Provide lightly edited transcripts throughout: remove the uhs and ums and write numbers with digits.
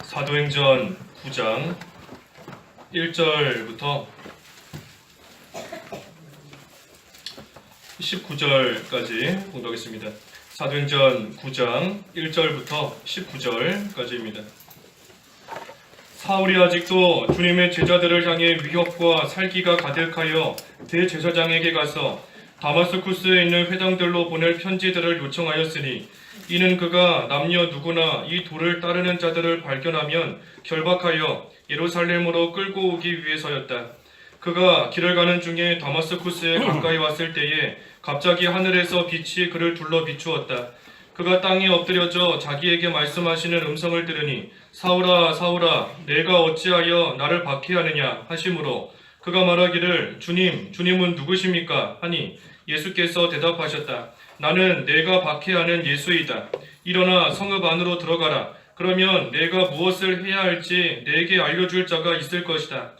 사도행전 9장 1절부터 19절까지 공부하겠습니다. 사도행전 9장 1절부터 19절까지입니다. 사울이 아직도 주님의 제자들을 향해 위협과 살기가 가득하여 대제사장에게 가서 다마스쿠스에 있는 회당들로 보낼 편지들을 요청하였으니 이는 그가 남녀 누구나 이 도를 따르는 자들을 발견하면 결박하여 예루살렘으로 끌고 오기 위해서였다. 그가 길을 가는 중에 다마스쿠스에 가까이 왔을 때에 갑자기 하늘에서 빛이 그를 둘러 비추었다. 그가 땅에 엎드려져 자기에게 말씀하시는 음성을 들으니 사울아 사울아 내가 어찌하여 나를 박해하느냐 하시므로 그가 말하기를 주님은 누구십니까 하니 예수께서 대답하셨다. 나는 내가 박해하는 예수이다. 일어나 성읍 안으로 들어가라. 그러면 내가 무엇을 해야 할지 내게 알려줄 자가 있을 것이다.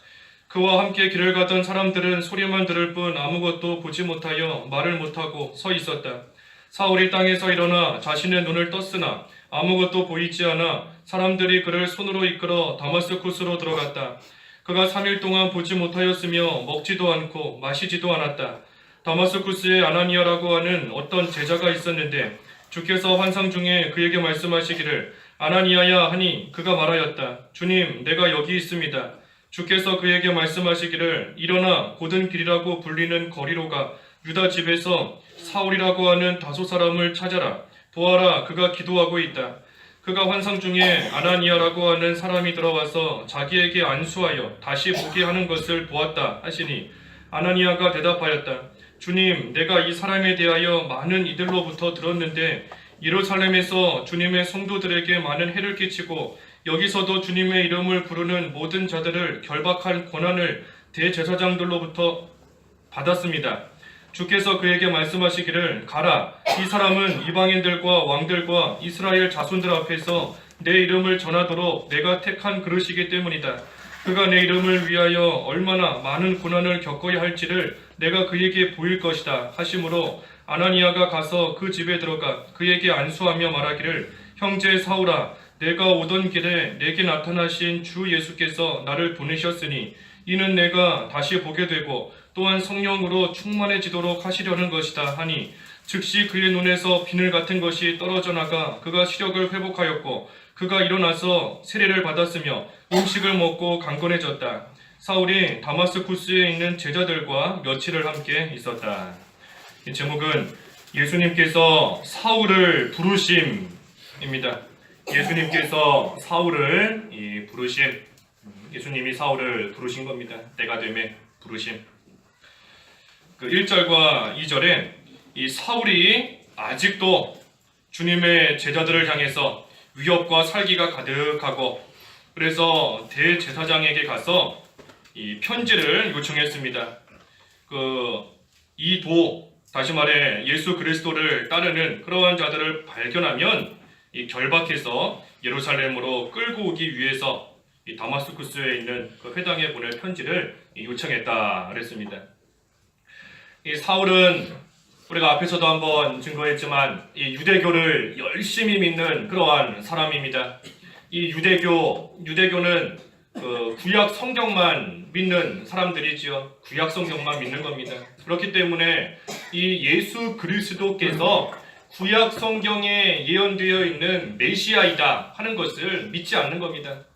그와 함께 길을 가던 사람들은 소리만 들을 뿐 아무것도 보지 못하여 말을 못하고 서 있었다. 사울이 땅에서 일어나 자신의 눈을 떴으나 아무것도 보이지 않아 사람들이 그를 손으로 이끌어 다마스쿠스로 들어갔다. 그가 3일 동안 보지 못하였으며 먹지도 않고 마시지도 않았다. 다마스쿠스에 아나니아라고 하는 어떤 제자가 있었는데 주께서 환상 중에 그에게 말씀하시기를 아나니아야 하니 그가 말하였다. 주님, 내가 여기 있습니다. 주께서 그에게 말씀하시기를 일어나 곧은 길이라고 불리는 거리로 가 유다 집에서 사울이라고 하는 다소 사람을 찾아라. 보아라, 그가 기도하고 있다. 그가 환상 중에 아나니아라고 하는 사람이 들어와서 자기에게 안수하여 다시 보게 하는 것을 보았다 하시니 아나니아가 대답하였다. 주님, 내가 이 사람에 대하여 많은 이들로부터 들었는데 예루살렘에서 주님의 성도들에게 많은 해를 끼치고 여기서도 주님의 이름을 부르는 모든 자들을 결박할 권한을 대제사장들로부터 받았습니다. 주께서 그에게 말씀하시기를 가라. 이 사람은 이방인들과 왕들과 이스라엘 자손들 앞에서 내 이름을 전하도록 내가 택한 그릇이기 때문이다. 그가 내 이름을 위하여 얼마나 많은 고난을 겪어야 할지를 내가 그에게 보일 것이다 하시므로 아나니아가 가서 그 집에 들어가 그에게 안수하며 말하기를 형제 사울아 내가 오던 길에 내게 나타나신 주 예수께서 나를 보내셨으니 이는 내가 다시 보게 되고 또한 성령으로 충만해지도록 하시려는 것이다 하니 즉시 그의 눈에서 비늘 같은 것이 떨어져 나가 그가 시력을 회복하였고 그가 일어나서 세례를 받았으며 음식을 먹고 강건해졌다. 사울이 다마스쿠스에 있는 제자들과 며칠을 함께 있었다. 이 제목은 예수님께서 사울을 부르심입니다. 예수님께서 사울을 부르심, 예수님이 사울을 부르신 겁니다. 때가 되매 부르심. 그 1절과 2절에 이 사울이 아직도 주님의 제자들을 향해서 위협과 살기가 가득하고 그래서 대제사장에게 가서 이 편지를 요청했습니다. 이 도, 다시 말해 예수 그리스도를 따르는 그러한 자들을 발견하면 이 결박해서 예루살렘으로 끌고 오기 위해서 이 다마스쿠스에 있는 그 회당에 보낼 편지를 요청했다 그랬습니다. 이 사울은 우리가 앞에서도 한번 증거했지만 이 유대교를 열심히 믿는 그러한 사람입니다. 이 유대교는 구약 성경만 믿는 사람들이지요. 구약 성경만 믿는 겁니다. 그렇기 때문에 이 예수 그리스도께서 구약 성경에 예언되어 있는 메시아이다 하는 것을 믿지 않는 겁니다.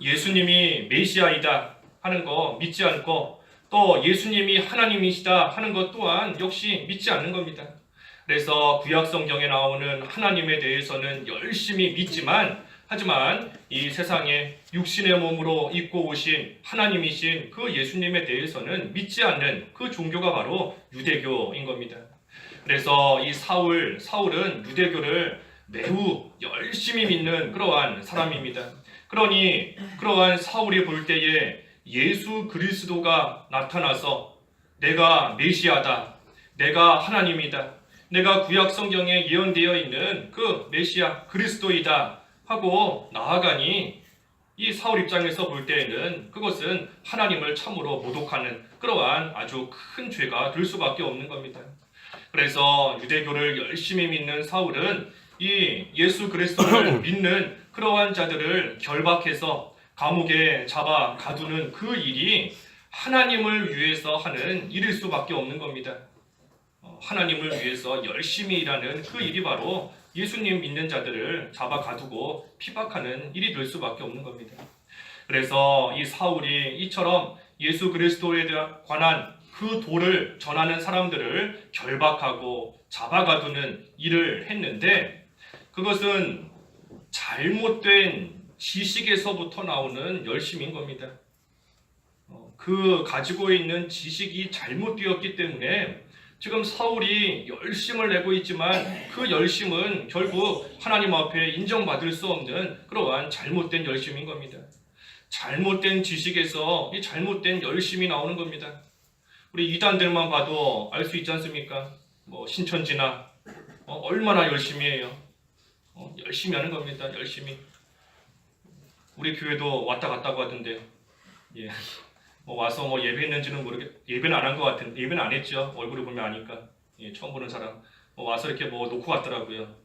예수님이 메시아이다 하는 거 믿지 않고 또 예수님이 하나님이시다 하는 것 또한 역시 믿지 않는 겁니다. 그래서 구약 성경에 나오는 하나님에 대해서는 열심히 믿지만 하지만 이 세상에 육신의 몸으로 입고 오신 하나님이신 그 예수님에 대해서는 믿지 않는 그 종교가 바로 유대교인 겁니다. 그래서 이 사울은 유대교를 매우 열심히 믿는 그러한 사람입니다. 그러니 그러한 사울이 볼 때에 예수 그리스도가 나타나서 내가 메시아다, 내가 하나님이다, 내가 구약 성경에 예언되어 있는 그 메시아 그리스도이다 하고 나아가니 이 사울 입장에서 볼 때에는 그것은 하나님을 참으로 모독하는 그러한 아주 큰 죄가 될 수밖에 없는 겁니다. 그래서 유대교를 열심히 믿는 사울은 이 예수 그리스도를 믿는 그러한 자들을 결박해서 감옥에 잡아 가두는 그 일이 하나님을 위해서 하는 일일 수밖에 없는 겁니다. 하나님을 위해서 열심히 일하는 그 일이 바로 예수님 믿는 자들을 잡아 가두고 핍박하는 일이 될 수밖에 없는 겁니다. 그래서 이 사울이 이처럼 예수 그리스도에 관한 그 도를 전하는 사람들을 결박하고 잡아가두는 일을 했는데, 그것은 잘못된 지식에서부터 나오는 열심인 겁니다. 그 가지고 있는 지식이 잘못되었기 때문에 지금 사울이 열심을 내고 있지만 그 열심은 결국 하나님 앞에 인정받을 수 없는 그러한 잘못된 열심인 겁니다. 잘못된 지식에서 이 잘못된 열심이 나오는 겁니다. 우리 이단들만 봐도 알 수 있지 않습니까? 신천지나 얼마나 열심히 해요. 열심히 하는 겁니다. 열심히. 우리 교회도 왔다 갔다고 하던데, 예. 와서 예배했는지는 예배는 안 한 것 같은데, 예배는 안 했죠. 얼굴을 보면 아니까. 예, 처음 보는 사람. 와서 이렇게 놓고 갔더라고요.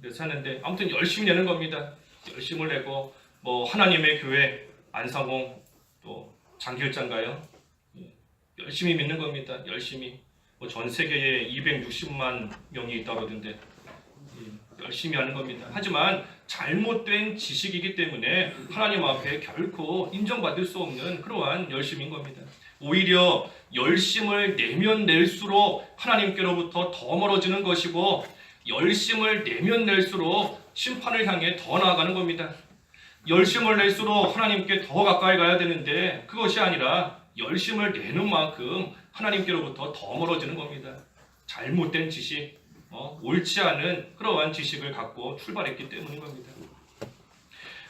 그래서 하는데, 아무튼 열심히 내는 겁니다. 열심을 내고, 하나님의 교회, 안상홍, 또 장길장가요. 예, 열심히 믿는 겁니다. 열심히. 전 세계에 260만 명이 있다고 그러던데, 예, 열심히 하는 겁니다. 하지만 잘못된 지식이기 때문에 하나님 앞에 결코 인정받을 수 없는 그러한 열심인 겁니다. 오히려 열심을 내면 낼수록 하나님께로부터 더 멀어지는 것이고, 열심을 내면 낼수록 심판을 향해 더 나아가는 겁니다. 열심을 낼수록 하나님께 더 가까이 가야 되는데, 그것이 아니라 열심을 내는 만큼 하나님께로부터 더 멀어지는 겁니다. 잘못된 지식, 옳지 않은 그러한 지식을 갖고 출발했기 때문인 겁니다.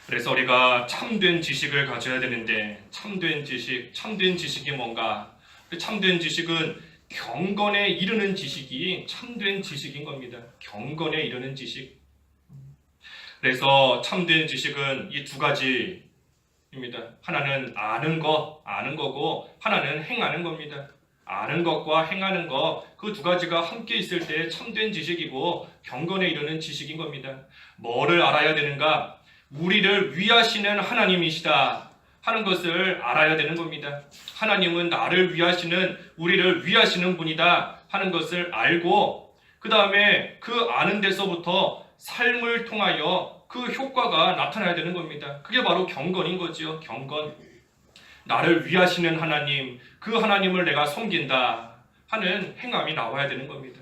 그래서 우리가 참된 지식을 가져야 되는데, 참된 지식이 뭔가? 참된 지식은 경건에 이르는 지식이 참된 지식인 겁니다. 경건에 이르는 지식. 그래서 참된 지식은 이 두 가지입니다. 하나는 아는 거고, 하나는 행하는 겁니다. 아는 것과 행하는 것, 그 두 가지가 함께 있을 때 참된 지식이고 경건에 이르는 지식인 겁니다. 뭐를 알아야 되는가? 우리를 위하시는 하나님이시다 하는 것을 알아야 되는 겁니다. 하나님은 나를 위하시는, 우리를 위하시는 분이다 하는 것을 알고, 그 다음에 그 아는 데서부터 삶을 통하여 그 효과가 나타나야 되는 겁니다. 그게 바로 경건인 거지요. 경건. 나를 위하시는 하나님, 그 하나님을 내가 섬긴다 하는 행함이 나와야 되는 겁니다.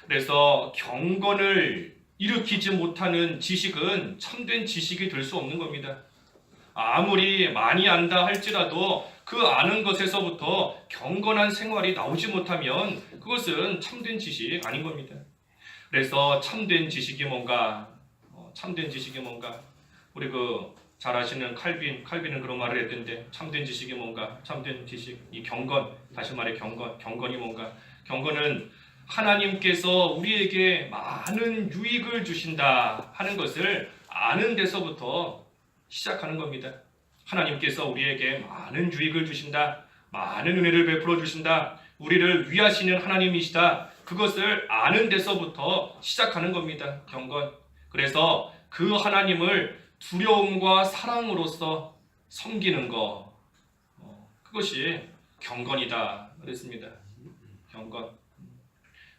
그래서 경건을 일으키지 못하는 지식은 참된 지식이 될 수 없는 겁니다. 아무리 많이 안다 할지라도 그 아는 것에서부터 경건한 생활이 나오지 못하면 그것은 참된 지식이 아닌 겁니다. 그래서 참된 지식이 뭔가? 참된 지식이 뭔가? 우리 잘 아시는 칼빈은 그런 말을 했던데, 참된 지식이 뭔가? 참된 지식, 이 경건, 다시 말해 경건이 뭔가? 경건은 하나님께서 우리에게 많은 유익을 주신다 하는 것을 아는 데서부터 시작하는 겁니다. 하나님께서 우리에게 많은 유익을 주신다, 많은 은혜를 베풀어 주신다, 우리를 위하시는 하나님이시다, 그것을 아는 데서부터 시작하는 겁니다. 경건. 그래서 그 하나님을 두려움과 사랑으로서 섬기는 것, 그것이 경건이다 그랬습니다. 경건.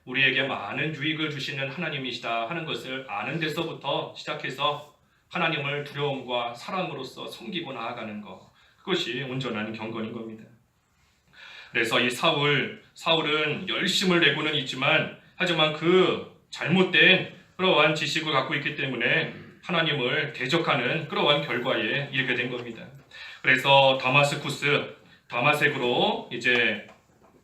우리에게 많은 유익을 주시는 하나님이시다 하는 것을 아는 데서부터 시작해서 하나님을 두려움과 사랑으로서 섬기고 나아가는 것, 그것이 온전한 경건인 겁니다. 그래서 이 사울은 열심을 내고는 있지만, 하지만 그 잘못된 그러한 지식을 갖고 있기 때문에 하나님을 대적하는 그러한 결과에 이르게 된 겁니다. 그래서 다마색으로 이제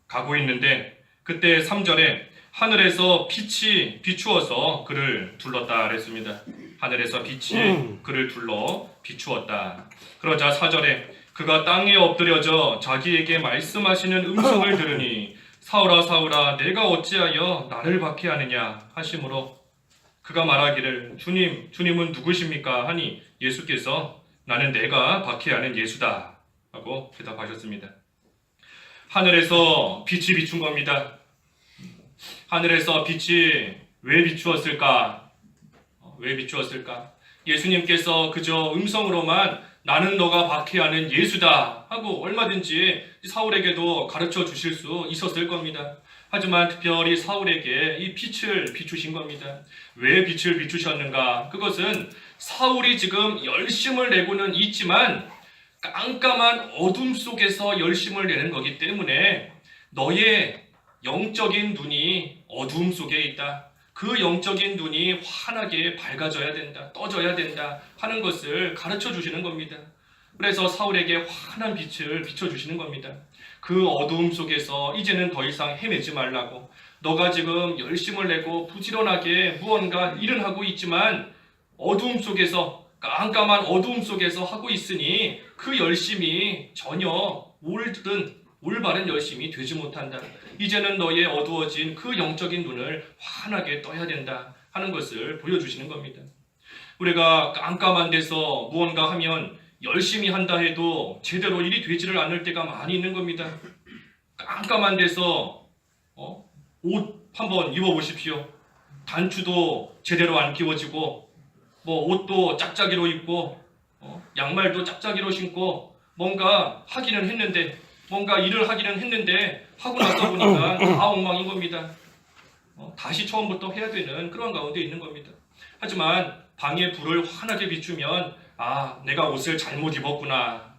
가고 있는데, 그때 3절에 하늘에서 빛이 비추어서 그를 둘렀다 그랬습니다. 하늘에서 빛이 그를 둘러 비추었다. 그러자 4절에 그가 땅에 엎드려져 자기에게 말씀하시는 음성을 들으니 사울아 사울아 내가 어찌하여 나를 박해하느냐 하심으로, 그가 말하기를 주님은 누구십니까 하니 예수께서 나는 내가 박해하는 예수다 하고 대답하셨습니다. 하늘에서 빛이 비춘 겁니다. 하늘에서 빛이 왜 비추었을까? 왜 비추었을까? 예수님께서 그저 음성으로만 나는 너가 박해하는 예수다 하고 얼마든지 사울에게도 가르쳐 주실 수 있었을 겁니다. 하지만 특별히 사울에게 이 빛을 비추신 겁니다. 왜 빛을 비추셨는가? 그것은 사울이 지금 열심을 내고는 있지만 깜깜한 어둠 속에서 열심을 내는 거기 때문에 너의 영적인 눈이 어둠 속에 있다. 그 영적인 눈이 환하게 밝아져야 된다. 떠져야 된다 하는 것을 가르쳐 주시는 겁니다. 그래서 사울에게 환한 빛을 비춰주시는 겁니다. 그 어두움 속에서 이제는 더 이상 헤매지 말라고. 너가 지금 열심을 내고 부지런하게 무언가 일은 하고 있지만 어두움 속에서, 깜깜한 어두움 속에서 하고 있으니 그 열심이 전혀 올바른 열심이 되지 못한다. 이제는 너의 어두워진 그 영적인 눈을 환하게 떠야 된다 하는 것을 보여주시는 겁니다. 우리가 깜깜한 데서 무언가 하면 열심히 한다 해도 제대로 일이 되지를 않을 때가 많이 있는 겁니다. 깜깜한 데서 옷 한번 입어보십시오. 단추도 제대로 안 끼워지고 옷도 짝짝이로 입고 양말도 짝짝이로 신고 뭔가 하기는 했는데, 뭔가 일을 하기는 했는데 하고 나서 보니까 다 엉망인 겁니다. 다시 처음부터 해야 되는 그런 가운데 있는 겁니다. 하지만 방에 불을 환하게 비추면 내가 옷을 잘못 입었구나.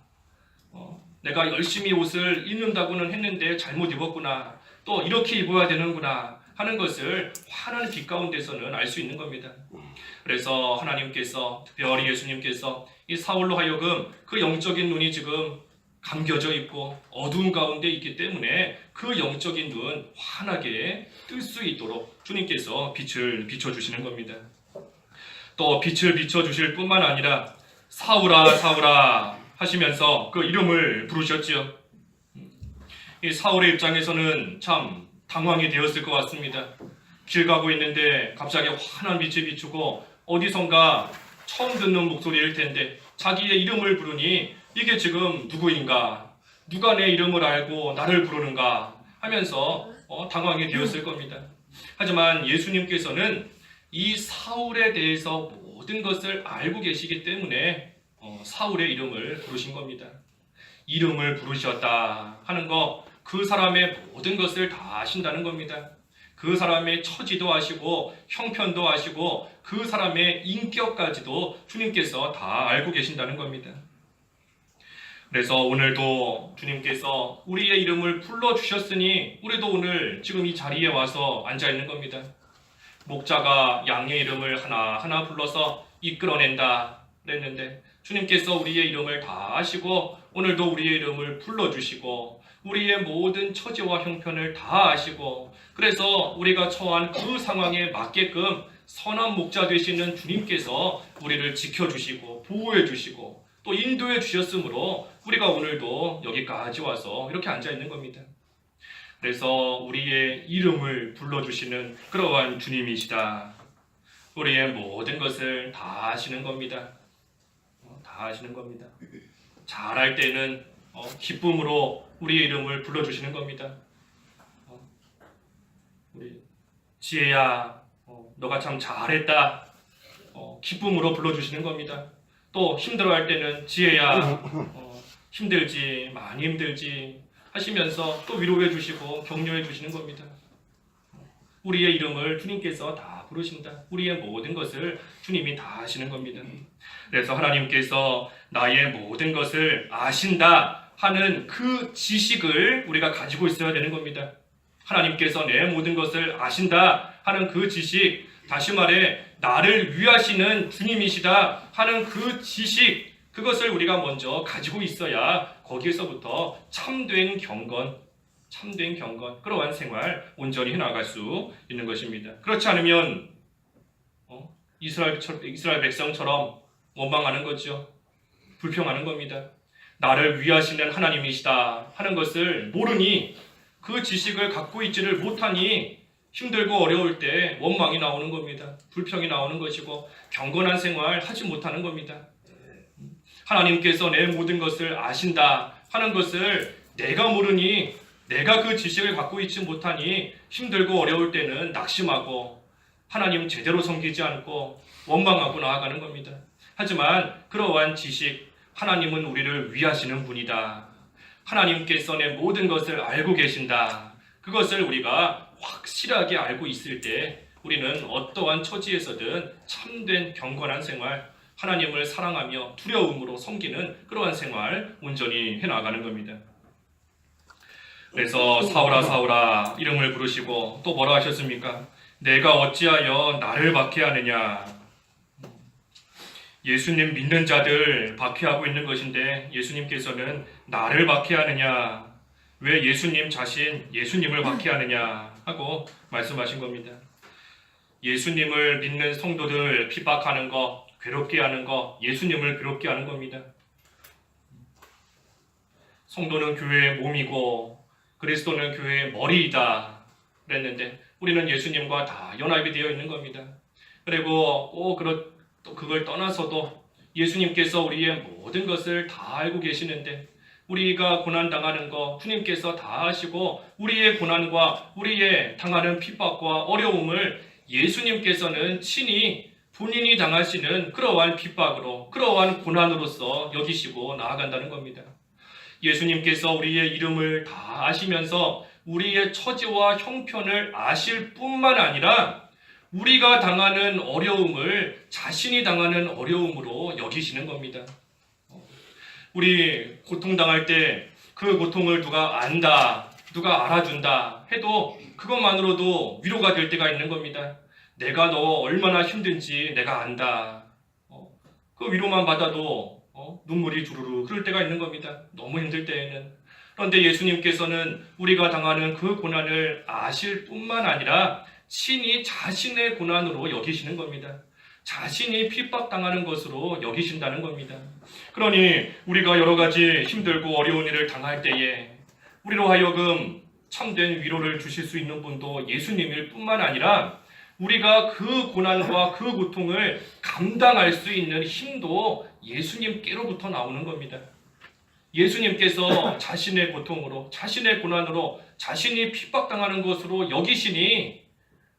내가 열심히 옷을 입는다고는 했는데 잘못 입었구나. 또 이렇게 입어야 되는구나 하는 것을 환한 빛 가운데서는 알 수 있는 겁니다. 그래서 하나님께서, 특별히 예수님께서 이 사울로 하여금 그 영적인 눈이 지금 감겨져 있고 어두운 가운데 있기 때문에 그 영적인 눈 환하게 뜰 수 있도록 주님께서 빛을 비춰주시는 겁니다. 또 빛을 비춰주실 뿐만 아니라 사울아 사울아 하시면서 그 이름을 부르셨지요. 이 사울의 입장에서는 참 당황이 되었을 것 같습니다. 길 가고 있는데 갑자기 환한 빛이 비추고 어디선가 처음 듣는 목소리일 텐데 자기의 이름을 부르니 이게 지금 누구인가? 누가 내 이름을 알고 나를 부르는가? 하면서 당황이 되었을 겁니다. 하지만 예수님께서는 이 사울에 대해서 모든 것을 알고 계시기 때문에 사울의 이름을 부르신 겁니다. 이름을 부르셨다 하는 거, 그 사람의 모든 것을 다 아신다는 겁니다. 그 사람의 처지도 아시고 형편도 아시고 그 사람의 인격까지도 주님께서 다 알고 계신다는 겁니다. 그래서 오늘도 주님께서 우리의 이름을 불러주셨으니 우리도 오늘 지금 이 자리에 와서 앉아있는 겁니다. 목자가 양의 이름을 하나하나 불러서 이끌어낸다 그랬는데 주님께서 우리의 이름을 다 아시고 오늘도 우리의 이름을 불러주시고 우리의 모든 처지와 형편을 다 아시고, 그래서 우리가 처한 그 상황에 맞게끔 선한 목자 되시는 주님께서 우리를 지켜주시고 보호해주시고 또 인도해 주셨으므로 우리가 오늘도 여기까지 와서 이렇게 앉아있는 겁니다. 그래서 우리의 이름을 불러주시는 그러한 주님이시다. 우리의 모든 것을 다 아시는 겁니다. 다 아시는 겁니다. 잘할 때는 기쁨으로 우리의 이름을 불러주시는 겁니다. 우리 지혜야, 너가 참 잘했다. 기쁨으로 불러주시는 겁니다. 또 힘들어할 때는 지혜야, 힘들지, 많이 힘들지 하시면서 또 위로해 주시고 격려해 주시는 겁니다. 우리의 이름을 주님께서 다 부르신다. 우리의 모든 것을 주님이 다 아시는 겁니다. 그래서 하나님께서 나의 모든 것을 아신다 하는 그 지식을 우리가 가지고 있어야 되는 겁니다. 하나님께서 내 모든 것을 아신다 하는 그 지식, 다시 말해 나를 위하시는 주님이시다 하는 그 지식, 그것을 우리가 먼저 가지고 있어야 거기에서부터 참된 경건, 그러한 생활 온전히 해나갈 수 있는 것입니다. 그렇지 않으면 이스라엘 백성처럼 원망하는 거죠. 불평하는 겁니다. 나를 위하시는 하나님이시다 하는 것을 모르니, 그 지식을 갖고 있지를 못하니 힘들고 어려울 때 원망이 나오는 겁니다. 불평이 나오는 것이고 경건한 생활 하지 못하는 겁니다. 하나님께서 내 모든 것을 아신다 하는 것을 내가 모르니, 내가 그 지식을 갖고 있지 못하니 힘들고 어려울 때는 낙심하고 하나님 제대로 섬기지 않고 원망하고 나아가는 겁니다. 하지만 그러한 지식, 하나님은 우리를 위하시는 분이다. 하나님께서 내 모든 것을 알고 계신다. 그것을 우리가 확실하게 알고 있을 때 우리는 어떠한 처지에서든 참된 경건한 생활, 하나님을 사랑하며 두려움으로 섬기는 그러한 생활 온전히 해나가는 겁니다. 그래서 사울아 사울아 이름을 부르시고 또 뭐라 하셨습니까? 내가 어찌하여 나를 박해하느냐. 예수님 믿는 자들 박해하고 있는 것인데 예수님께서는 나를 박해하느냐, 왜 예수님 자신 예수님을 박해하느냐 하고 말씀하신 겁니다. 예수님을 믿는 성도들 핍박하는 거, 괴롭게 하는 거, 예수님을 괴롭게 하는 겁니다. 성도는 교회의 몸이고 그리스도는 교회의 머리이다 그랬는데 우리는 예수님과 다 연합이 되어 있는 겁니다. 그리고 또 그걸 떠나서도 예수님께서 우리의 모든 것을 다 알고 계시는데 우리가 고난당하는 거 주님께서 다 아시고 우리의 고난과 우리의 당하는 핍박과 어려움을 예수님께서는 친히 본인이 당하시는 그러한 핍박으로 그러한 고난으로서 여기시고 나아간다는 겁니다. 예수님께서 우리의 이름을 다 아시면서 우리의 처지와 형편을 아실 뿐만 아니라 우리가 당하는 어려움을 자신이 당하는 어려움으로 여기시는 겁니다. 우리 고통당할 때 그 고통을 누가 안다, 누가 알아준다 해도 그것만으로도 위로가 될 때가 있는 겁니다. 내가 너 얼마나 힘든지 내가 안다. 그 위로만 받아도 눈물이 주르르 흐를 때가 있는 겁니다. 너무 힘들 때에는. 그런데 예수님께서는 우리가 당하는 그 고난을 아실 뿐만 아니라 친히 자신의 고난으로 여기시는 겁니다. 자신이 핍박당하는 것으로 여기신다는 겁니다. 그러니 우리가 여러 가지 힘들고 어려운 일을 당할 때에 우리로 하여금 참된 위로를 주실 수 있는 분도 예수님일 뿐만 아니라 우리가 그 고난과 그 고통을 감당할 수 있는 힘도 예수님께로부터 나오는 겁니다. 예수님께서 자신의 고통으로, 자신의 고난으로, 자신이 핍박당하는 것으로 여기시니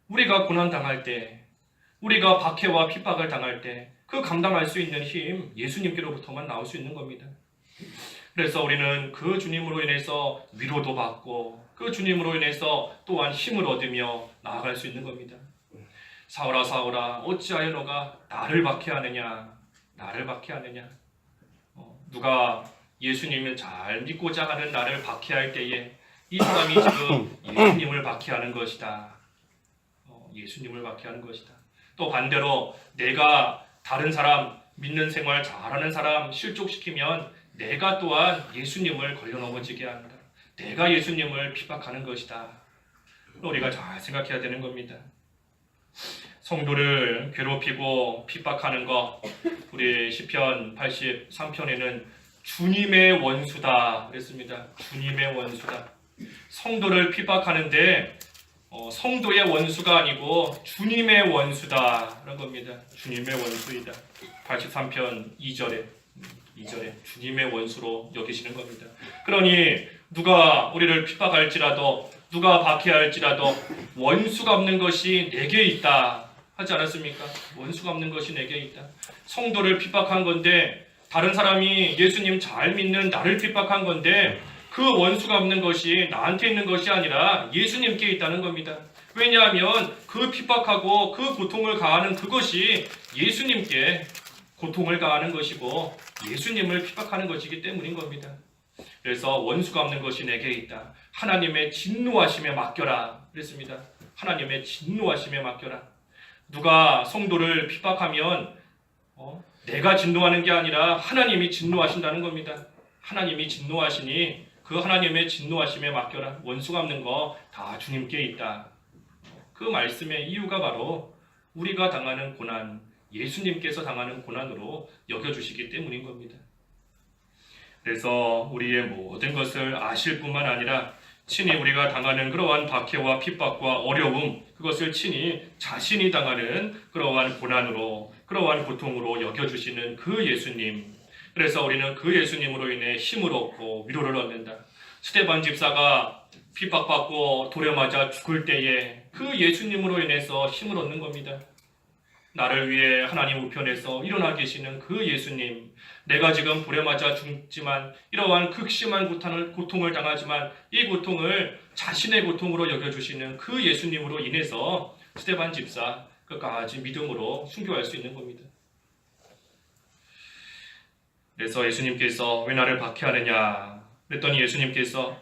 우리가 고난당할 때, 우리가 박해와 핍박을 당할 때 그 감당할 수 있는 힘 예수님께로부터만 나올 수 있는 겁니다. 그래서 우리는 그 주님으로 인해서 위로도 받고 그 주님으로 인해서 또한 힘을 얻으며 나아갈 수 있는 겁니다. 사울아 사울아 어찌하여 너가 나를 박해하느냐, 나를 박해하느냐. 누가 예수님을 잘 믿고자 하는 나를 박해할 때에 이 사람이 지금 예수님을 박해하는 것이다. 예수님을 박해하는 것이다. 또 반대로 내가 다른 사람, 믿는 생활 잘하는 사람 실족시키면 내가 또한 예수님을 걸려 넘어지게 한다. 내가 예수님을 핍박하는 것이다. 우리가 잘 생각해야 되는 겁니다. 성도를 괴롭히고 핍박하는 것, 우리 시편 83편에는 주님의 원수다 그랬습니다. 주님의 원수다. 성도를 핍박하는데 성도의 원수가 아니고 주님의 원수다라는 겁니다. 주님의 원수이다. 83편 2절에 주님의 원수로 여기시는 겁니다. 그러니 누가 우리를 핍박할지라도 누가 박해할지라도 원수가 없는 것이 내게 있다 하지 않았습니까? 원수가 없는 것이 내게 있다. 성도를 핍박한 건데 다른 사람이 예수님 잘 믿는 나를 핍박한 건데 그 원수가 없는 것이 나한테 있는 것이 아니라 예수님께 있다는 겁니다. 왜냐하면 그 핍박하고 그 고통을 가하는 그것이 예수님께 고통을 가하는 것이고 예수님을 핍박하는 것이기 때문인 겁니다. 그래서 원수가 없는 것이 내게 있다. 하나님의 진노하심에 맡겨라 그랬습니다. 하나님의 진노하심에 맡겨라. 누가 성도를 핍박하면 내가 진노하는 게 아니라 하나님이 진노하신다는 겁니다. 하나님이 진노하시니 그 하나님의 진노하심에 맡겨라. 원수가 없는 거 다 주님께 있다. 그 말씀의 이유가 바로 우리가 당하는 고난, 예수님께서 당하는 고난으로 여겨주시기 때문인 겁니다. 그래서 우리의 모든 것을 아실 뿐만 아니라 친히 우리가 당하는 그러한 박해와 핍박과 어려움, 그것을 친히 자신이 당하는 그러한 고난으로, 그러한 고통으로 여겨주시는 그 예수님. 그래서 우리는 그 예수님으로 인해 힘을 얻고 위로를 얻는다. 스데반 집사가 핍박받고 돌에 맞아 죽을 때에 그 예수님으로 인해서 힘을 얻는 겁니다. 나를 위해 하나님 우편에서 일어나 계시는 그 예수님, 내가 지금 불에 맞아 죽지만 이러한 극심한 고통을 당하지만 이 고통을 자신의 고통으로 여겨주시는 그 예수님으로 인해서 스데반 집사 끝까지 믿음으로 순교할 수 있는 겁니다. 그래서 예수님께서 왜 나를 박해하느냐 그랬더니 예수님께서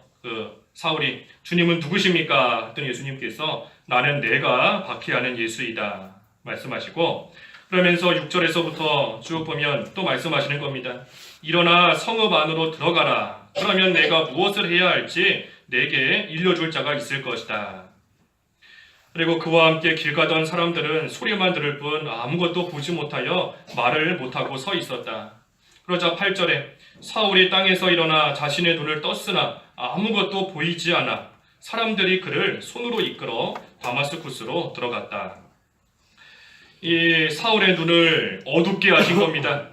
사울이 주님은 누구십니까? 했더니 예수님께서 나는 내가 박해하는 예수이다 말씀하시고, 그러면서 6절에서부터 쭉 보면 또 말씀하시는 겁니다. 일어나 성읍 안으로 들어가라. 그러면 내가 무엇을 해야 할지 내게 일러줄 자가 있을 것이다. 그리고 그와 함께 길 가던 사람들은 소리만 들을 뿐 아무것도 보지 못하여 말을 못하고 서 있었다. 그러자 8절에 사울이 땅에서 일어나 자신의 눈을 떴으나 아무것도 보이지 않아 사람들이 그를 손으로 이끌어 다마스쿠스로 들어갔다. 이 사울의 눈을 어둡게 하신 겁니다.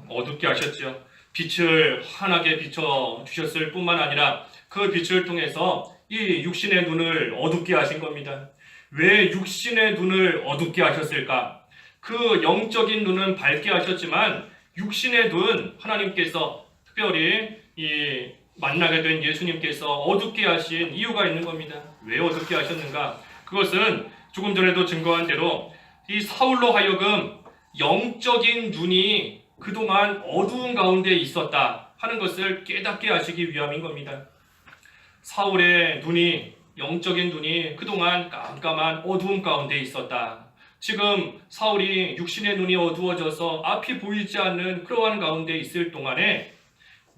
어둡게 하셨죠. 빛을 환하게 비춰 주셨을 뿐만 아니라 그 빛을 통해서 이 육신의 눈을 어둡게 하신 겁니다. 왜 육신의 눈을 어둡게 하셨을까? 그 영적인 눈은 밝게 하셨지만 육신의 눈, 하나님께서 특별히 이 만나게 된 예수님께서 어둡게 하신 이유가 있는 겁니다. 왜 어둡게 하셨는가? 그것은 조금 전에도 증거한 대로 이 사울로 하여금 영적인 눈이 그동안 어두운 가운데 있었다 하는 것을 깨닫게 하시기 위함인 겁니다. 사울의 눈이, 영적인 눈이 그동안 깜깜한 어두움 가운데 있었다. 지금 사울이 육신의 눈이 어두워져서 앞이 보이지 않는 그러한 가운데 있을 동안에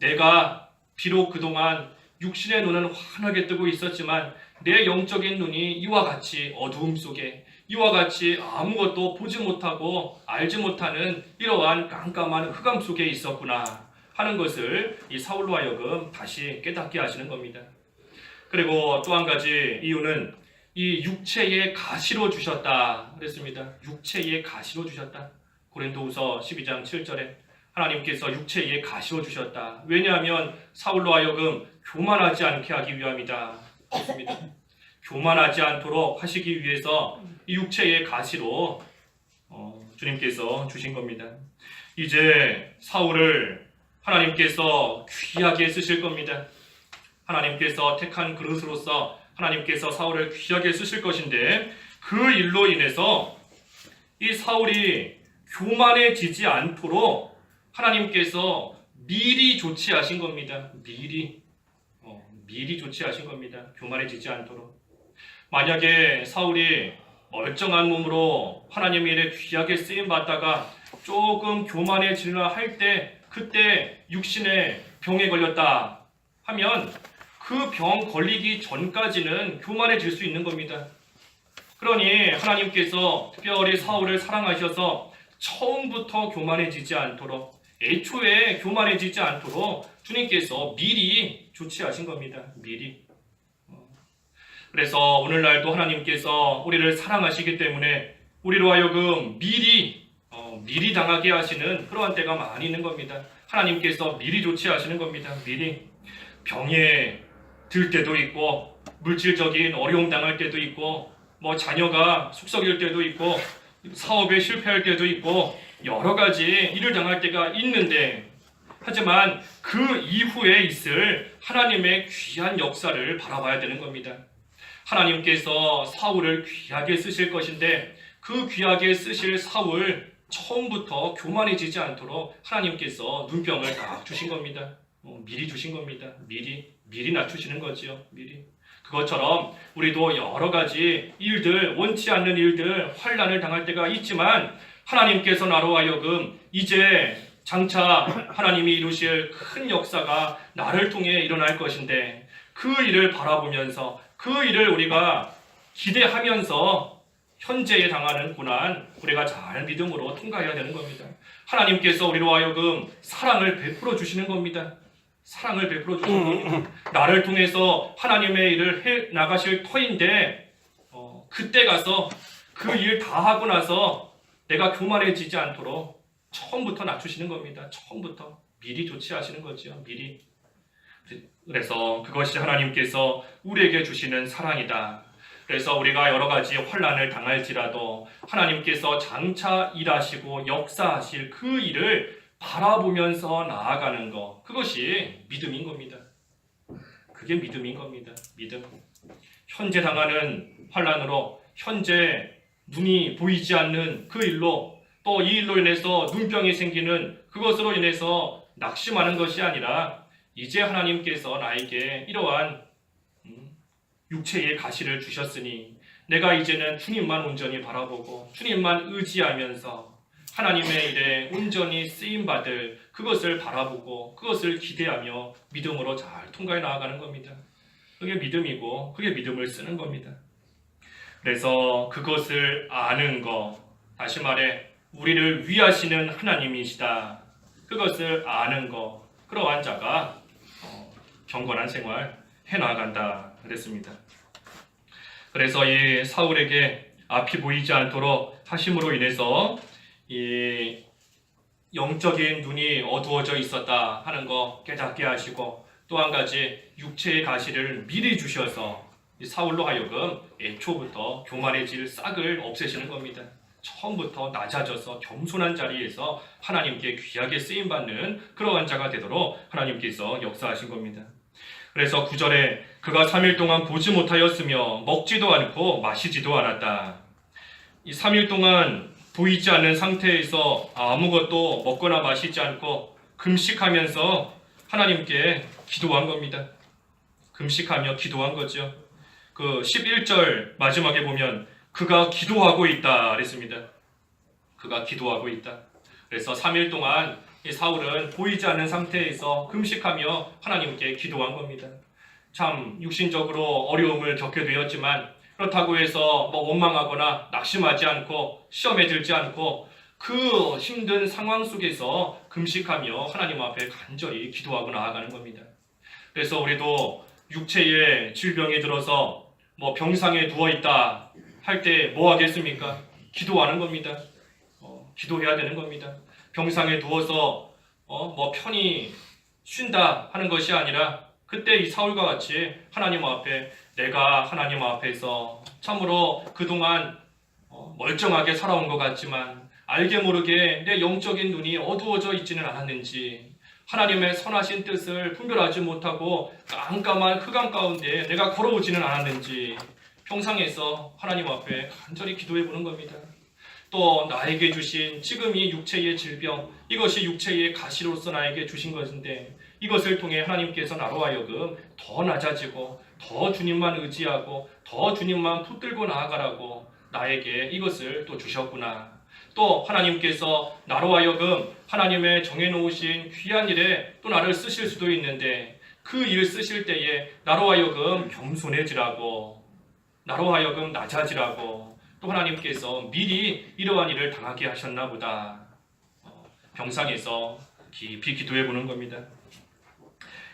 내가 비록 그동안 육신의 눈은 환하게 뜨고 있었지만 내 영적인 눈이 이와 같이 어두움 속에, 이와 같이 아무것도 보지 못하고 알지 못하는 이러한 깜깜한 흑암 속에 있었구나 하는 것을 이 사울로 하여금 다시 깨닫게 하시는 겁니다. 그리고 또 한 가지 이유는 이 육체의 가시로 주셨다 그랬습니다. 육체의 가시로 주셨다. 고린도후서 12장 7절에 하나님께서 육체의 가시로 주셨다. 왜냐하면 사울로 하여금 교만하지 않게 하기 위함이다 그랬습니다. 교만하지 않도록 하시기 위해서 이 육체의 가시로 주님께서 주신 겁니다. 이제 사울을 하나님께서 귀하게 쓰실 겁니다. 하나님께서 택한 그릇으로서 하나님께서 사울을 귀하게 쓰실 것인데 그 일로 인해서 이 사울이 교만해지지 않도록 하나님께서 미리 조치하신 겁니다. 미리 조치하신 겁니다. 교만해지지 않도록. 만약에 사울이 멀쩡한 몸으로 하나님의 일에 귀하게 쓰임 받다가 조금 교만해지려 할 때 그때 육신의 병에 걸렸다 하면 그 병 걸리기 전까지는 교만해질 수 있는 겁니다. 그러니 하나님께서 특별히 사울을 사랑하셔서 처음부터 교만해지지 않도록, 애초에 교만해지지 않도록 주님께서 미리 조치하신 겁니다. 미리. 그래서 오늘날도 하나님께서 우리를 사랑하시기 때문에 우리로 하여금 미리 당하게 하시는 그러한 때가 많이 있는 겁니다. 하나님께서 미리 조치하시는 겁니다. 미리. 병에 들 때도 있고, 물질적인 어려움 당할 때도 있고, 자녀가 속썩일 때도 있고, 사업에 실패할 때도 있고, 여러 가지 일을 당할 때가 있는데, 하지만 그 이후에 있을 하나님의 귀한 역사를 바라봐야 되는 겁니다. 하나님께서 사울을 귀하게 쓰실 것인데 그 귀하게 쓰실 사울 처음부터 교만해지지 않도록 하나님께서 눈병을 다 주신 겁니다. 미리 주신 겁니다. 미리 낮추시는 거지요. 미리. 그것처럼 우리도 여러 가지 일들, 원치 않는 일들, 환난을 당할 때가 있지만 하나님께서 나로 하여금 이제 장차 하나님이 이루실 큰 역사가 나를 통해 일어날 것인데 그 일을 바라보면서 그 일을 우리가 기대하면서 현재에 당하는 고난 우리가 잘 믿음으로 통과해야 되는 겁니다. 하나님께서 우리로 하여금 사랑을 베풀어 주시는 겁니다. 사랑을 베풀어 주시는 겁니다. 나를 통해서 하나님의 일을 해 나가실 터인데 그때 가서 그 일 다 하고 나서 내가 교만해지지 않도록 처음부터 낮추시는 겁니다. 처음부터 미리 조치하시는 거죠. 미리. 그래서 그것이 하나님께서 우리에게 주시는 사랑이다. 그래서 우리가 여러 가지 환난을 당할지라도 하나님께서 장차 일하시고 역사하실 그 일을 바라보면서 나아가는 것, 그것이 믿음인 겁니다. 그게 믿음인 겁니다. 믿음. 현재 당하는 환난으로, 현재 눈이 보이지 않는 그 일로, 또 이 일로 인해서 눈병이 생기는 그것으로 인해서 낙심하는 것이 아니라, 이제 하나님께서 나에게 이러한 육체의 가시를 주셨으니 내가 이제는 주님만 온전히 바라보고 주님만 의지하면서 하나님의 일에 온전히 쓰임받을 그것을 바라보고 그것을 기대하며 믿음으로 잘 통과해 나아가는 겁니다. 그게 믿음이고 그게 믿음을 쓰는 겁니다. 그래서 그것을 아는 것, 다시 말해 우리를 위하시는 하나님이시다, 그것을 아는 것, 그러한 자가 경건한 생활 해나간다 그랬습니다. 그래서 이 사울에게 앞이 보이지 않도록 하심으로 인해서 이 영적인 눈이 어두워져 있었다 하는 거 깨닫게 하시고, 또 한 가지 육체의 가시를 미리 주셔서 이 사울로 하여금 애초부터 교만해질 싹을 없애시는 겁니다. 처음부터 낮아져서 겸손한 자리에서 하나님께 귀하게 쓰임받는 그러한 자가 되도록 하나님께서 역사하신 겁니다. 그래서 9절에 그가 3일 동안 보지 못하였으며 먹지도 않고 마시지도 않았다. 이 3일 동안 보이지 않는 상태에서 아무것도 먹거나 마시지 않고 금식하면서 하나님께 기도한 겁니다. 금식하며 기도한 거죠. 그 11절 마지막에 보면 그가 기도하고 있다 그랬습니다. 그가 기도하고 있다. 그래서 3일 동안 이 사울은 보이지 않는 상태에서 금식하며 하나님께 기도한 겁니다. 참 육신적으로 어려움을 겪게 되었지만 그렇다고 해서 원망하거나 낙심하지 않고 시험에 들지 않고 그 힘든 상황 속에서 금식하며 하나님 앞에 간절히 기도하고 나아가는 겁니다. 그래서 우리도 육체에 질병이 들어서 병상에 누워있다 할 때 뭐 하겠습니까? 기도하는 겁니다. 기도해야 되는 겁니다. 병상에 누워서 편히 쉰다 하는 것이 아니라 그때 이 사울과 같이 하나님 앞에, 내가 하나님 앞에서 참으로 그동안 멀쩡하게 살아온 것 같지만 알게 모르게 내 영적인 눈이 어두워져 있지는 않았는지, 하나님의 선하신 뜻을 분별하지 못하고 깜깜한 흑암 가운데 내가 걸어오지는 않았는지 평상에서 하나님 앞에 간절히 기도해 보는 겁니다. 또 나에게 주신 지금 이 육체의 질병, 이것이 육체의 가시로서 나에게 주신 것인데 이것을 통해 하나님께서 나로 하여금 더 낮아지고 더 주님만 의지하고 더 주님만 붙들고 나아가라고 나에게 이것을 또 주셨구나. 또 하나님께서 나로 하여금 하나님의 정해놓으신 귀한 일에 또 나를 쓰실 수도 있는데 그 일 쓰실 때에 나로 하여금 겸손해지라고, 나로 하여금 낮아지라고 또 하나님께서 미리 이러한 일을 당하게 하셨나 보다. 병상에서 깊이 기도해 보는 겁니다.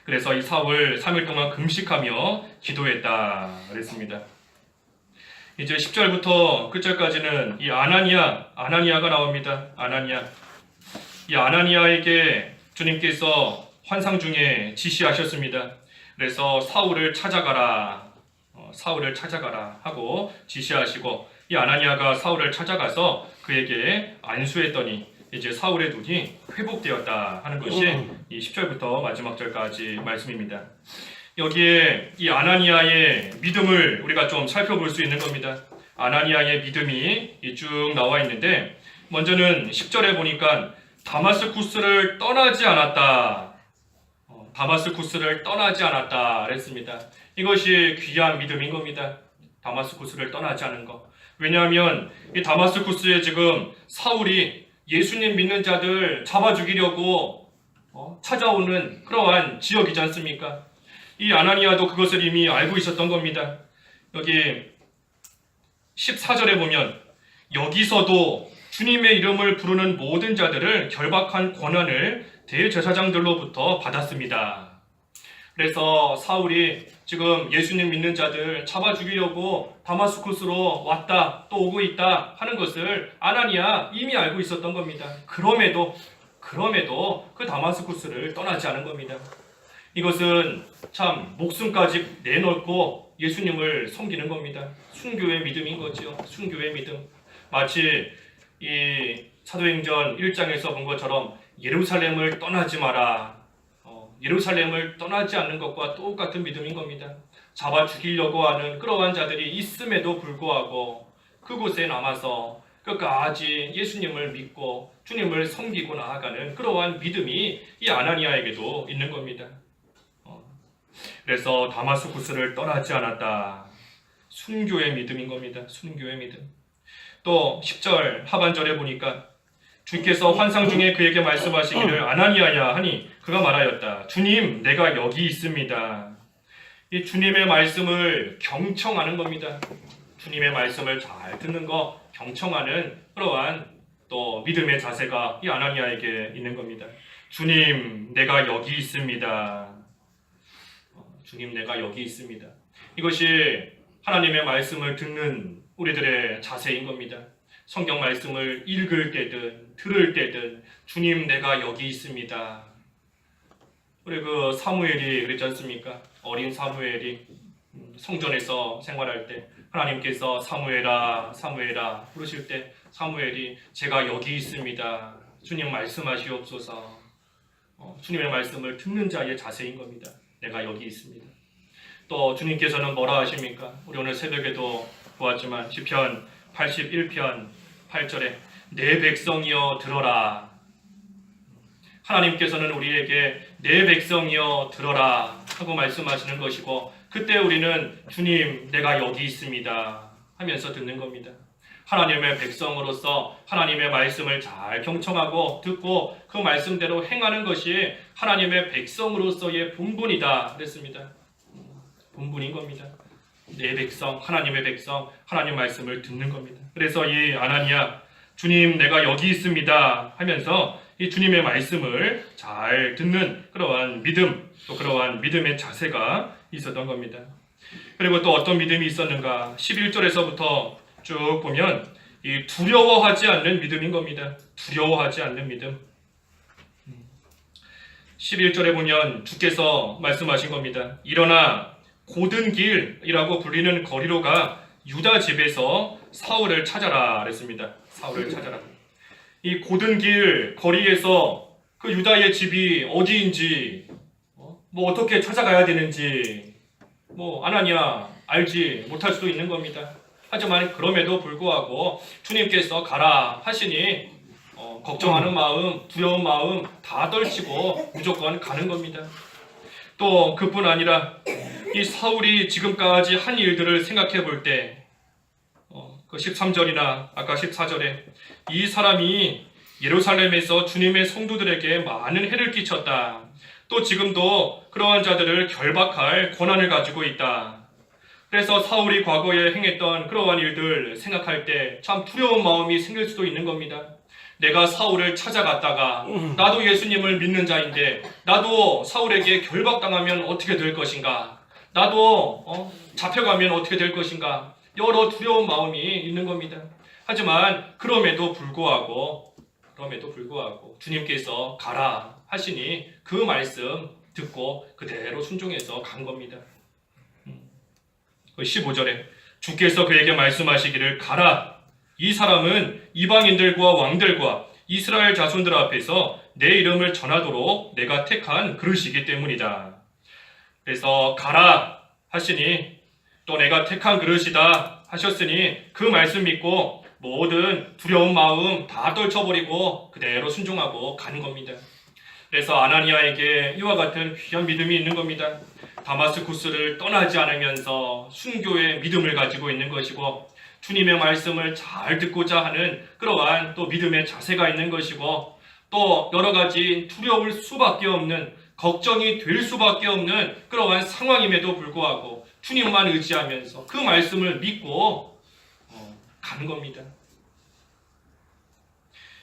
그래서 이 사울 3일 동안 금식하며 기도했다 그랬습니다. 이제 10절부터 끝절까지는 이 아나니아가 나옵니다. 이 아나니아에게 주님께서 환상 중에 지시하셨습니다. 그래서 사울을 찾아가라 하고 지시하시고, 이 아나니아가 사울을 찾아가서 그에게 안수했더니 이제 사울의 눈이 회복되었다 하는 것이 이 10절부터 마지막 절까지 말씀입니다. 여기에 이 아나니아의 믿음을 우리가 좀 살펴볼 수 있는 겁니다. 아나니아의 믿음이 쭉 나와 있는데, 먼저는 10절에 보니까 다마스쿠스를 떠나지 않았다. 다마스쿠스를 떠나지 않았다 그랬습니다. 이것이 귀한 믿음인 겁니다. 다마스쿠스를 떠나지 않은 것. 왜냐하면 이 다마스쿠스에 지금 사울이 예수님 믿는 자들 잡아 죽이려고 찾아오는 그러한 지역이지 않습니까? 이 아나니아도 그것을 이미 알고 있었던 겁니다. 여기 14절에 보면 여기서도 주님의 이름을 부르는 모든 자들을 결박한 권한을 대제사장들로부터 받았습니다. 그래서 사울이 지금 예수님 믿는 자들 잡아 죽이려고 다마스쿠스로 왔다, 또 오고 있다 하는 것을 아나니아 이미 알고 있었던 겁니다. 그럼에도 그 다마스쿠스를 떠나지 않은 겁니다. 이것은 참 목숨까지 내놓고 예수님을 섬기는 겁니다. 순교의 믿음인 거죠. 순교의 믿음. 마치 이 사도행전 1장에서 본 것처럼 예루살렘을 떠나지 마라. 예루살렘을 떠나지 않는 것과 똑같은 믿음인 겁니다. 잡아 죽이려고 하는 그러한 자들이 있음에도 불구하고 그곳에 남아서 끝까지 예수님을 믿고 주님을 섬기고 나아가는 그러한 믿음이 이 아나니아에게도 있는 겁니다. 그래서 다마스쿠스를 떠나지 않았다. 순교의 믿음인 겁니다. 순교의 믿음. 또 10절 하반절에 보니까 주께서 환상 중에 그에게 말씀하시기를 아나니아야 하니 그가 말하였다. 주님, 내가 여기 있습니다. 이 주님의 말씀을 경청하는 겁니다. 주님의 말씀을 잘 듣는 거, 경청하는 그러한 또 믿음의 자세가 이 아나니아에게 있는 겁니다. 주님, 내가 여기 있습니다. 주님, 내가 여기 있습니다. 이것이 하나님의 말씀을 듣는 우리들의 자세인 겁니다. 성경 말씀을 읽을 때든 들을 때든 주님, 내가 여기 있습니다. 우리 그 사무엘이 그랬지 않습니까? 어린 사무엘이 성전에서 생활할 때 하나님께서 사무엘아 사무엘아 부르실 때 사무엘이 제가 여기 있습니다. 주님 말씀하시옵소서. 주님의 말씀을 듣는 자의 자세인 겁니다. 내가 여기 있습니다. 또 주님께서는 뭐라 하십니까? 우리 오늘 새벽에도 보았지만 시편 81편 8절에 내 백성이여 들어라. 하나님께서는 우리에게 내 백성이여 들어라 하고 말씀하시는 것이고, 그때 우리는 주님 내가 여기 있습니다 하면서 듣는 겁니다. 하나님의 백성으로서 하나님의 말씀을 잘 경청하고 듣고 그 말씀대로 행하는 것이 하나님의 백성으로서의 본분이다 그랬습니다. 본분인 겁니다. 내 백성, 하나님의 백성, 하나님 말씀을 듣는 겁니다. 그래서 이 아나니아, 주님 내가 여기 있습니다 하면서 이 주님의 말씀을 잘 듣는 그러한 믿음, 또 그러한 믿음의 자세가 있었던 겁니다. 그리고 또 어떤 믿음이 있었는가? 11절에서부터 쭉 보면 이 두려워하지 않는 믿음인 겁니다. 두려워하지 않는 믿음. 11절에 보면 주께서 말씀하신 겁니다. 일어나 고든 길이라고 불리는 거리로 가 유다 집에서 사울을 찾아라 그랬습니다. 사울을 찾아라. 이 고든 길 거리에서 그 유다의 집이 어디인지 뭐 어떻게 찾아가야 되는지 아나니아 알지 못할 수도 있는 겁니다. 하지만 그럼에도 불구하고 주님께서 가라 하시니 걱정하는 마음, 두려운 마음 다 떨치고 무조건 가는 겁니다. 또 그뿐 아니라 이 사울이 지금까지 한 일들을 생각해 볼 때 그 13절이나 아까 14절에 이 사람이 예루살렘에서 주님의 성도들에게 많은 해를 끼쳤다. 또 지금도 그러한 자들을 결박할 권한을 가지고 있다. 그래서 사울이 과거에 행했던 그러한 일들 생각할 때 참 두려운 마음이 생길 수도 있는 겁니다. 내가 사울을 찾아갔다가 나도 예수님을 믿는 자인데 나도 사울에게 결박당하면 어떻게 될 것인가? 나도 잡혀가면 어떻게 될 것인가? 여러 두려운 마음이 있는 겁니다. 하지만 그럼에도 불구하고 주님께서 가라 하시니 그 말씀 듣고 그대로 순종해서 간 겁니다. 15절에 주께서 그에게 말씀하시기를 가라. 이 사람은 이방인들과 왕들과 이스라엘 자손들 앞에서 내 이름을 전하도록 내가 택한 그릇이기 때문이다. 그래서 가라 하시니 또 내가 택한 그릇이다 하셨으니 그 말씀 믿고 모든 두려운 마음 다 떨쳐버리고 그대로 순종하고 가는 겁니다. 그래서 아나니아에게 이와 같은 귀한 믿음이 있는 겁니다. 다마스쿠스를 떠나지 않으면서 순교의 믿음을 가지고 있는 것이고, 주님의 말씀을 잘 듣고자 하는 그러한 또 믿음의 자세가 있는 것이고, 또 여러 가지 두려울 수밖에 없는, 걱정이 될 수밖에 없는 그러한 상황임에도 불구하고 주님만 의지하면서 그 말씀을 믿고 가는 겁니다.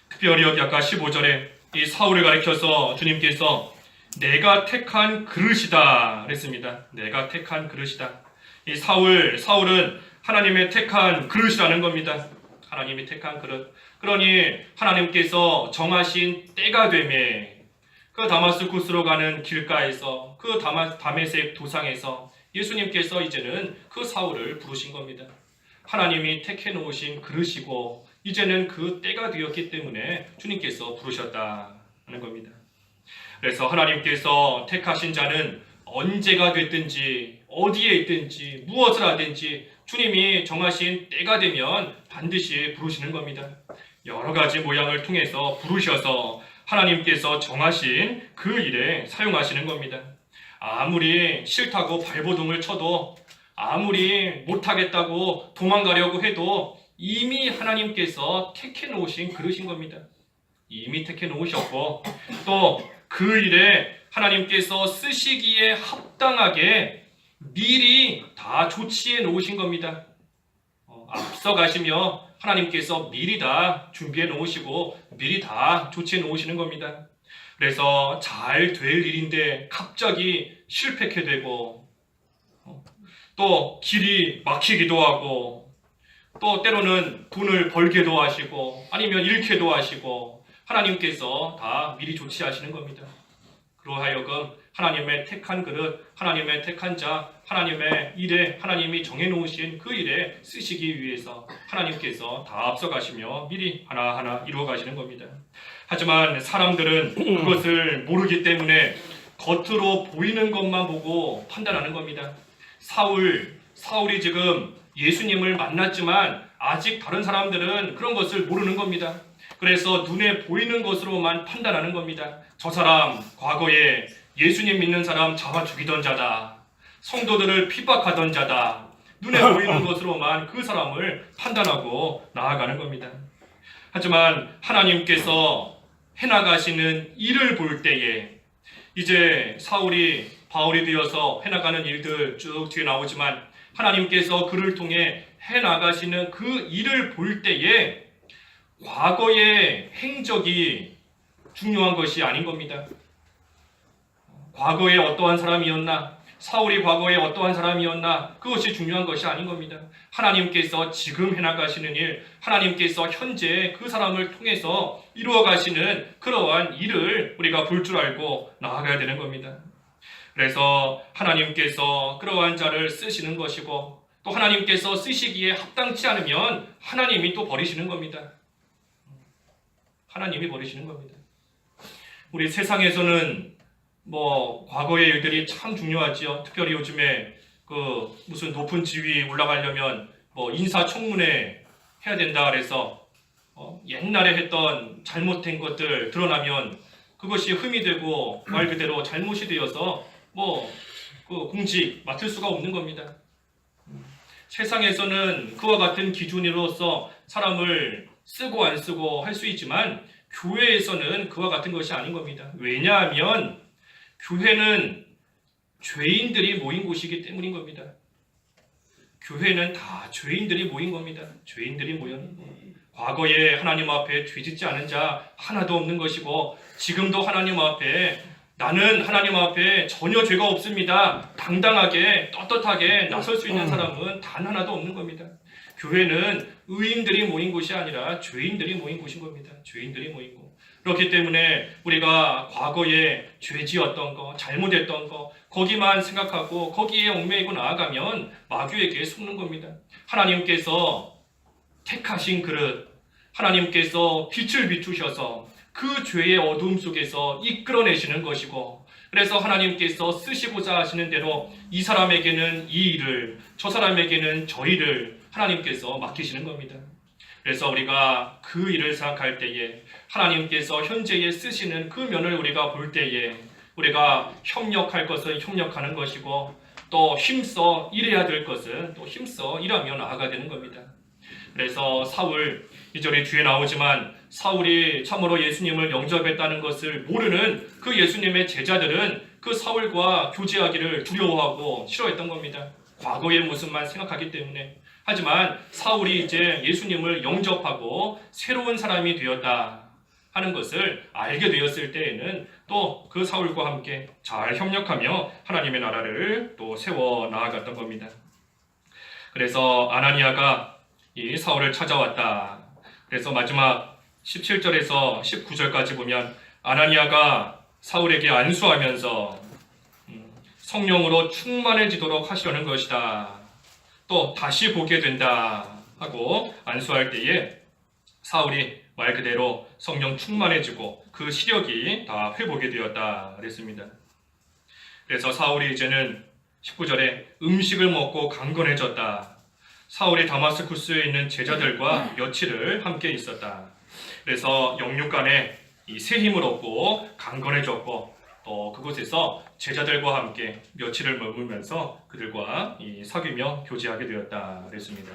특별히 여기 아까 15절에 이 사울을 가리켜서 주님께서 내가 택한 그릇이다 그랬습니다. 내가 택한 그릇이다. 이 사울은 하나님의 택한 그릇이라는 겁니다. 하나님이 택한 그릇. 그러니 하나님께서 정하신 때가 되매 그 다마스쿠스로 가는 길가에서 그 다메섹 도상에서 예수님께서 이제는 그 사울을 부르신 겁니다. 하나님이 택해 놓으신 그릇이고 이제는 그 때가 되었기 때문에 주님께서 부르셨다는 겁니다. 그래서 하나님께서 택하신 자는 언제가 됐든지 어디에 있든지 무엇을 하든지 주님이 정하신 때가 되면 반드시 부르시는 겁니다. 여러 가지 모양을 통해서 부르셔서 하나님께서 정하신 그 일에 사용하시는 겁니다. 아무리 싫다고 발버둥을 쳐도 아무리 못하겠다고 도망가려고 해도 이미 하나님께서 택해 놓으신 그릇인 겁니다. 이미 택해 놓으셨고 또 그 일에 하나님께서 쓰시기에 합당하게 미리 다 조치해 놓으신 겁니다. 앞서 가시며 하나님께서 미리 다 준비해 놓으시고 미리 다 조치해 놓으시는 겁니다. 그래서 잘 될 일인데 갑자기 실패하게 되고 또 길이 막히기도 하고 또 때로는 돈을 벌게도 하시고 아니면 잃게도 하시고 하나님께서 다 미리 조치하시는 겁니다. 그러하여금 하나님의 택한 그릇, 하나님의 택한 자, 하나님의 일에 하나님이 정해놓으신 그 일에 쓰시기 위해서 하나님께서 다 앞서가시며 미리 하나하나 이루어가시는 겁니다. 하지만 사람들은 그것을 모르기 때문에 겉으로 보이는 것만 보고 판단하는 겁니다. 사울이 지금 예수님을 만났지만 아직 다른 사람들은 그런 것을 모르는 겁니다. 그래서 눈에 보이는 것으로만 판단하는 겁니다. 저 사람 과거에 예수님 믿는 사람 잡아 죽이던 자다. 성도들을 핍박하던 자다. 눈에 보이는 것으로만 그 사람을 판단하고 나아가는 겁니다. 하지만 하나님께서 해나가시는 일을 볼 때에 이제 사울이 바울이 되어서 해나가는 일들 쭉 뒤에 나오지만 하나님께서 그를 통해 해나가시는 그 일을 볼 때에 과거의 행적이 중요한 것이 아닌 겁니다. 과거에 어떠한 사람이었나, 사울이 과거에 어떠한 사람이었나, 그것이 중요한 것이 아닌 겁니다. 하나님께서 지금 해나가시는 일, 하나님께서 현재 그 사람을 통해서 이루어가시는 그러한 일을 우리가 볼 줄 알고 나아가야 되는 겁니다. 그래서 하나님께서 그러한 자를 쓰시는 것이고 또 하나님께서 쓰시기에 합당치 않으면 하나님이 또 버리시는 겁니다. 하나님이 버리시는 겁니다. 우리 세상에서는 과거의 일들이 참 중요하지요. 특별히 요즘에 무슨 높은 지위 올라가려면 인사청문회 해야 된다 그래서 옛날에 했던 잘못된 것들 드러나면 그것이 흠이 되고 말 그대로 잘못이 되어서 공직 맡을 수가 없는 겁니다. 세상에서는 그와 같은 기준으로서 사람을 쓰고 안 쓰고 할 수 있지만 교회에서는 그와 같은 것이 아닌 겁니다. 왜냐하면 교회는 죄인들이 모인 곳이기 때문인 겁니다. 교회는 다 죄인들이 모인 겁니다. 죄인들이 모였는 거. 과거에 하나님 앞에 죄짓지 않은 자 하나도 없는 것이고 지금도 하나님 앞에 나는 하나님 앞에 전혀 죄가 없습니다. 당당하게 떳떳하게 나설 수 있는 사람은 단 하나도 없는 겁니다. 교회는 의인들이 모인 곳이 아니라 죄인들이 모인 곳인 겁니다. 죄인들이 모인 곳. 그렇기 때문에 우리가 과거에 죄지었던 거, 잘못했던 거 거기만 생각하고 거기에 얽매이고 나아가면 마귀에게 속는 겁니다. 하나님께서 택하신 그릇, 하나님께서 빛을 비추셔서 그 죄의 어두움 속에서 이끌어내시는 것이고 그래서 하나님께서 쓰시고자 하시는 대로 이 사람에게는 이 일을, 저 사람에게는 저 일을 하나님께서 맡기시는 겁니다. 그래서 우리가 그 일을 생각할 때에 하나님께서 현재에 쓰시는 그 면을 우리가 볼 때에 우리가 협력할 것은 협력하는 것이고 또 힘써 일해야 될 것은 또 힘써 일하며 나아가야 되는 겁니다. 그래서 사울 2절이 뒤에 나오지만 사울이 참으로 예수님을 영접했다는 것을 모르는 그 예수님의 제자들은 그 사울과 교제하기를 두려워하고 싫어했던 겁니다. 과거의 모습만 생각하기 때문에. 하지만 사울이 이제 예수님을 영접하고 새로운 사람이 되었다 하는 것을 알게 되었을 때에는 또 그 사울과 함께 잘 협력하며 하나님의 나라를 또 세워 나아갔던 겁니다. 그래서 아나니아가 이 사울을 찾아왔다. 그래서 마지막 17절에서 19절까지 보면 아나니아가 사울에게 안수하면서 성령으로 충만해지도록 하시려는 것이다. 또 다시 보게 된다 하고 안수할 때에 사울이 말 그대로 성령 충만해지고 그 시력이 다 회복이 되었다 그랬습니다. 그래서 사울이 이제는 19절에 음식을 먹고 강건해졌다. 사울이 다마스쿠스에 있는 제자들과 며칠을 함께 있었다. 그래서 영육간에 이 새 힘을 얻고 강건해졌고 또 그곳에서 제자들과 함께 며칠을 머물면서 그들과 사귀며 교제하게 되었다 그랬습니다.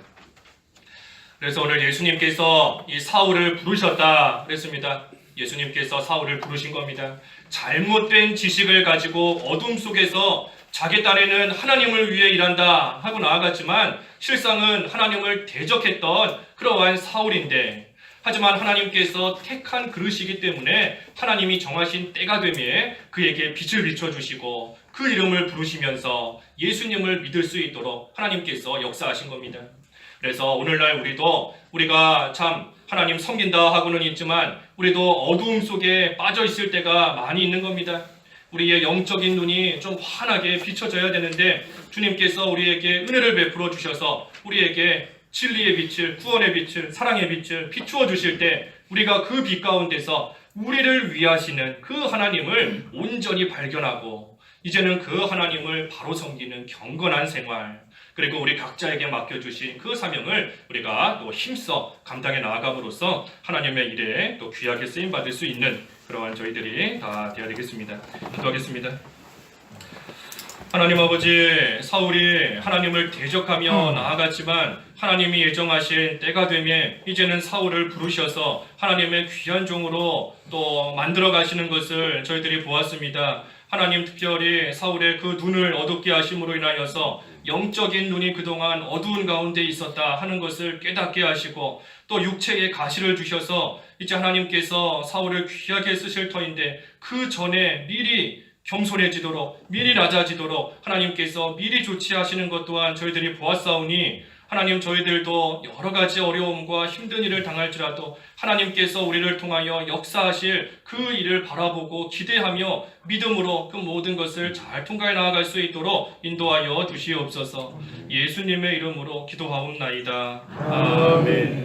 그래서 오늘 예수님께서 이 사울을 부르셨다 그랬습니다. 예수님께서 사울을 부르신 겁니다. 잘못된 지식을 가지고 어둠 속에서 자기 딴에는 하나님을 위해 일한다 하고 나아갔지만 실상은 하나님을 대적했던 그러한 사울인데, 하지만 하나님께서 택한 그릇이기 때문에 하나님이 정하신 때가 되매 그에게 빛을 비춰주시고 그 이름을 부르시면서 예수님을 믿을 수 있도록 하나님께서 역사하신 겁니다. 그래서 오늘날 우리가 참 하나님 섬긴다 하고는 있지만 우리도 어두움 속에 빠져 있을 때가 많이 있는 겁니다. 우리의 영적인 눈이 좀 환하게 비춰져야 되는데 주님께서 우리에게 은혜를 베풀어 주셔서 우리에게 진리의 빛을, 구원의 빛을, 사랑의 빛을 비추어 주실 때 우리가 그 빛 가운데서 우리를 위하시는 그 하나님을 온전히 발견하고 이제는 그 하나님을 바로 섬기는 경건한 생활, 그리고 우리 각자에게 맡겨주신 그 사명을 우리가 또 힘써 감당해 나아감으로써 하나님의 일에 또 귀하게 쓰임받을 수 있는 그러한 저희들이 다 되어야 되겠습니다. 기도하겠습니다. 하나님 아버지, 사울이 하나님을 대적하며 나아갔지만 하나님이 예정하신 때가 되면 이제는 사울을 부르셔서 하나님의 귀한 종으로 또 만들어 가시는 것을 저희들이 보았습니다. 하나님, 특별히 사울의 그 눈을 어둡게 하심으로 인하여서 영적인 눈이 그동안 어두운 가운데 있었다 하는 것을 깨닫게 하시고 또 육체에 가시를 주셔서 이제 하나님께서 사울을 귀하게 쓰실 터인데 그 전에 미리 겸손해지도록, 미리 낮아지도록 하나님께서 미리 조치하시는 것 또한 저희들이 보았사오니 하나님, 저희들도 여러 가지 어려움과 힘든 일을 당할지라도 하나님께서 우리를 통하여 역사하실 그 일을 바라보고 기대하며 믿음으로 그 모든 것을 잘 통과해 나아갈 수 있도록 인도하여 주시옵소서. 예수님의 이름으로 기도하옵나이다. 아멘.